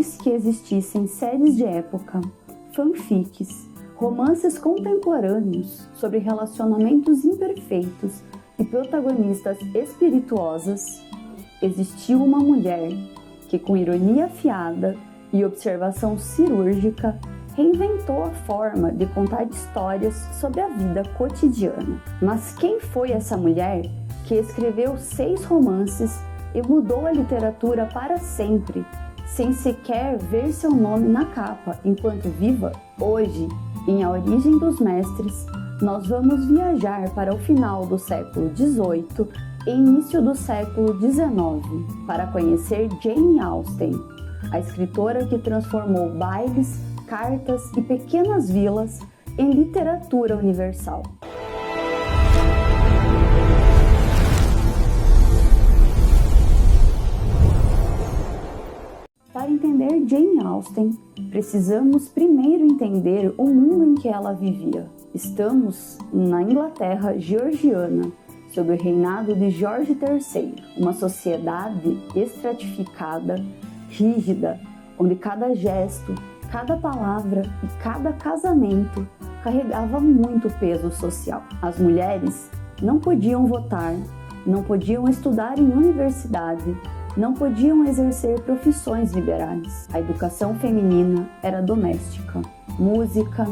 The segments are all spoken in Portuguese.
Antes que existissem séries de época, fanfics, romances contemporâneos sobre relacionamentos imperfeitos e protagonistas espirituosas, existiu uma mulher que, com ironia afiada e observação cirúrgica, reinventou a forma de contar histórias sobre a vida cotidiana. Mas quem foi essa mulher que escreveu 6 romances e mudou a literatura para sempre, sem sequer ver seu nome na capa enquanto viva? Hoje, em A Origem dos Mestres, nós vamos viajar para o final do século XVIII e início do século XIX para conhecer Jane Austen, a escritora que transformou bailes, cartas e pequenas vilas em literatura universal. Para entender Jane Austen, precisamos primeiro entender o mundo em que ela vivia. Estamos na Inglaterra georgiana, sob o reinado de Jorge III, uma sociedade estratificada, rígida, onde cada gesto, cada palavra e cada casamento carregava muito peso social. As mulheres não podiam votar, não podiam estudar em universidade, não podiam exercer profissões liberais. A educação feminina era doméstica. Música,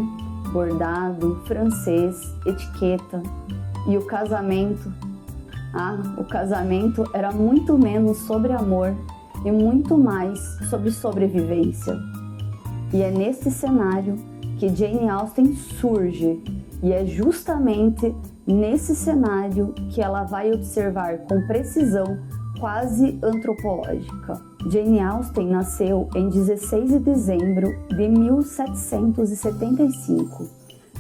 bordado, francês, etiqueta. E o casamento? O casamento era muito menos sobre amor e muito mais sobre sobrevivência. E é nesse cenário que Jane Austen surge. E é justamente nesse cenário que ela vai observar com precisão quase antropológica. Jane Austen nasceu em 16 de dezembro de 1775,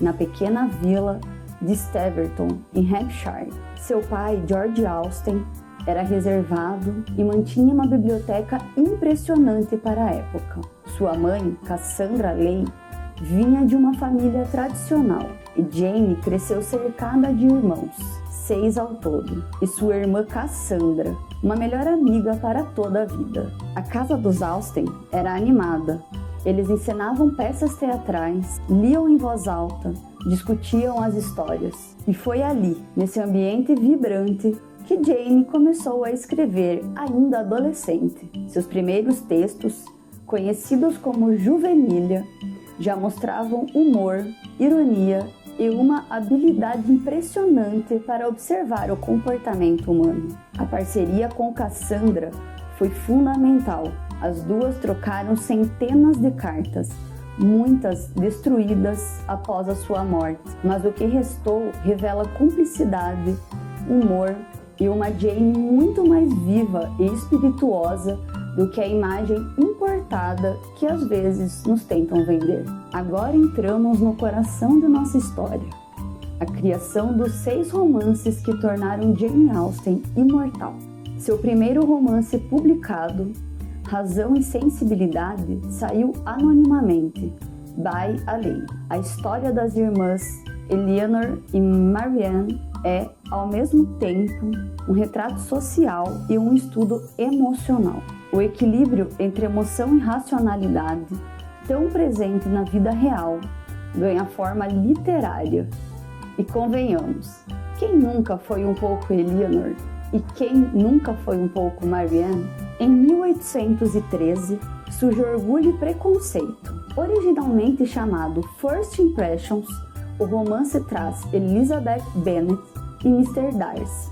na pequena vila de Steventon, em Hampshire. Seu pai, George Austen, era reservado e mantinha uma biblioteca impressionante para a época. Sua mãe, Cassandra Leigh, vinha de uma família tradicional e Jane cresceu cercada de irmãos, 6 ao todo, e sua irmã Cassandra, uma melhor amiga para toda a vida. A casa dos Austen era animada. Eles encenavam peças teatrais, liam em voz alta, discutiam as histórias. E foi ali, nesse ambiente vibrante, que Jane começou a escrever ainda adolescente. Seus primeiros textos, conhecidos como juvenília, já mostravam humor, ironia e uma habilidade impressionante para observar o comportamento humano. A parceria com Cassandra foi fundamental. As duas trocaram centenas de cartas, muitas destruídas após a sua morte, mas o que restou revela cumplicidade, humor e uma Jane muito mais viva e espirituosa do que a imagem importada que às vezes nos tentam vender. Agora entramos no coração de nossa história, a criação dos 6 romances que tornaram Jane Austen imortal. Seu primeiro romance publicado, Razão e Sensibilidade, saiu anonimamente, by a lei. A história das irmãs Eleanor e Marianne é, ao mesmo tempo, um retrato social e um estudo emocional. O equilíbrio entre emoção e racionalidade, tão presente na vida real, ganha forma literária. E convenhamos, quem nunca foi um pouco Eleanor e quem nunca foi um pouco Marianne? Em 1813, surge Orgulho e Preconceito. Originalmente chamado First Impressions, o romance traz Elizabeth Bennet e Mr. Darcy,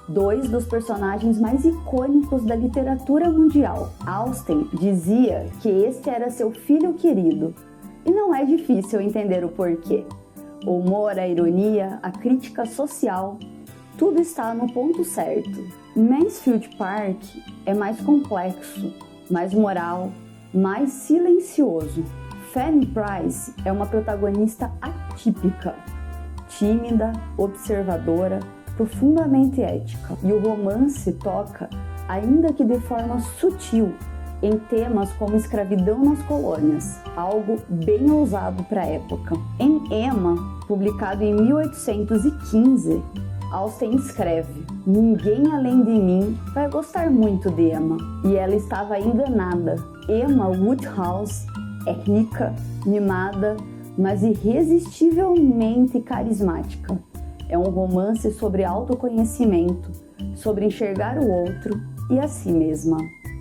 2 dos personagens mais icônicos da literatura mundial. Austen dizia que este era seu filho querido, e não é difícil entender o porquê. O humor, a ironia, a crítica social, tudo está no ponto certo. Mansfield Park é mais complexo, mais moral, mais silencioso. Fanny Price é uma protagonista atípica, tímida, observadora, profundamente ética. E o romance toca, ainda que de forma sutil, em temas como escravidão nas colônias, algo bem ousado para a época. Em Emma, publicado em 1815, Austen escreve: ninguém além de mim vai gostar muito de Emma. E ela estava enganada. Emma Woodhouse é rica, mimada, mas irresistivelmente carismática. É um romance sobre autoconhecimento, sobre enxergar o outro e a si mesma.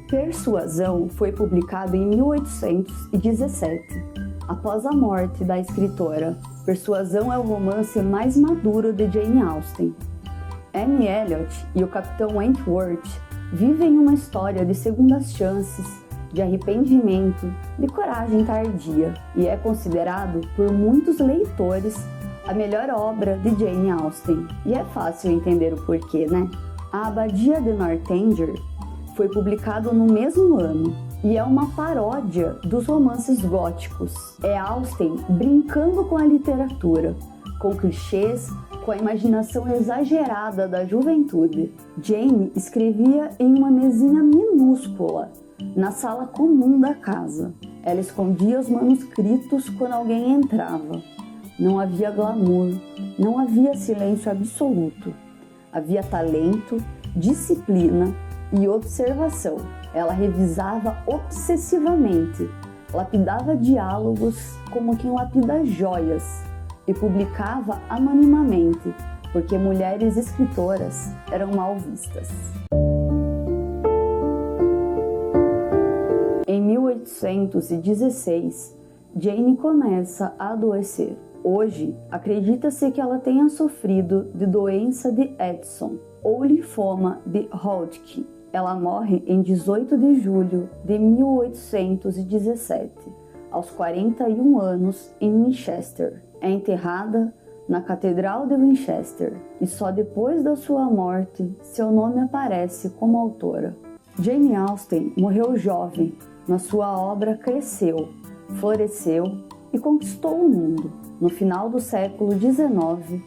Persuasão foi publicado em 1817, após a morte da escritora. Persuasão é o romance mais maduro de Jane Austen. Anne Elliot e o Capitão Wentworth vivem uma história de segundas chances, de arrependimento, de coragem tardia, e é considerado por muitos leitores a melhor obra de Jane Austen. E é fácil entender o porquê, né? A Abadia de Northanger foi publicado no mesmo ano e é uma paródia dos romances góticos. É Austen brincando com a literatura, com clichês, com a imaginação exagerada da juventude. Jane escrevia em uma mesinha minúscula, na sala comum da casa. Ela escondia os manuscritos quando alguém entrava. Não havia glamour, não havia silêncio absoluto. Havia talento, disciplina e observação. Ela revisava obsessivamente, lapidava diálogos como quem lapida joias e publicava anonimamente, porque mulheres escritoras eram mal vistas. Em 1816, Jane começa a adoecer. Hoje, acredita-se que ela tenha sofrido de doença de Addison ou linfoma de Hodgkin. Ela morre em 18 de julho de 1817, aos 41 anos, em Winchester. É enterrada na Catedral de Winchester e só depois da sua morte seu nome aparece como autora. Jane Austen morreu jovem, mas sua obra cresceu, floresceu e conquistou o mundo. No final do século XIX,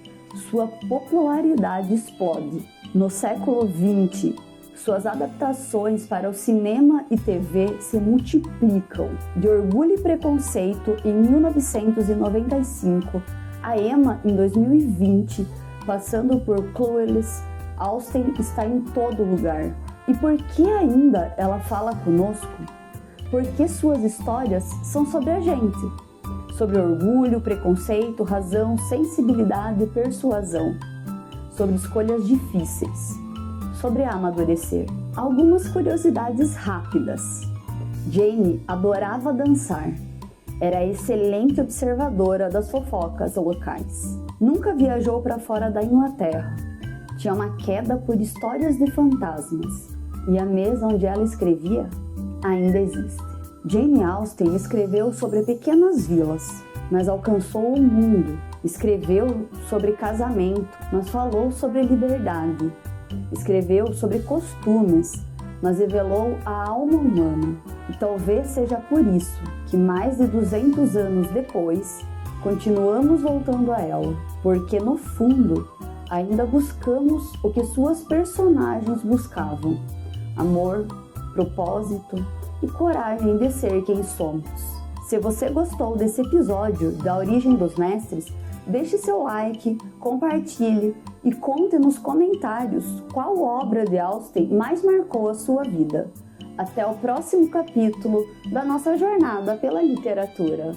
sua popularidade explode. No século XX, suas adaptações para o cinema e TV se multiplicam. De Orgulho e Preconceito, em 1995, a Emma, em 2020, passando por Clueless, Austen está em todo lugar. E por que ainda ela fala conosco? Porque suas histórias são sobre a gente. Sobre orgulho, preconceito, razão, sensibilidade e persuasão. Sobre escolhas difíceis. Sobre amadurecer. Algumas curiosidades rápidas. Jane adorava dançar. Era excelente observadora das fofocas locais. Nunca viajou para fora da Inglaterra. Tinha uma queda por histórias de fantasmas. E a mesa onde ela escrevia ainda existe. Jane Austen escreveu sobre pequenas vilas, mas alcançou o mundo. Escreveu sobre casamento, mas falou sobre liberdade. Escreveu sobre costumes, mas revelou a alma humana. E talvez seja por isso que mais de 200 anos depois, continuamos voltando a ela, porque no fundo ainda buscamos o que suas personagens buscavam: amor, propósito e coragem de ser quem somos. Se você gostou desse episódio da Origem dos Mestres, deixe seu like, compartilhe e conte nos comentários qual obra de Austen mais marcou a sua vida. Até o próximo capítulo da nossa jornada pela literatura.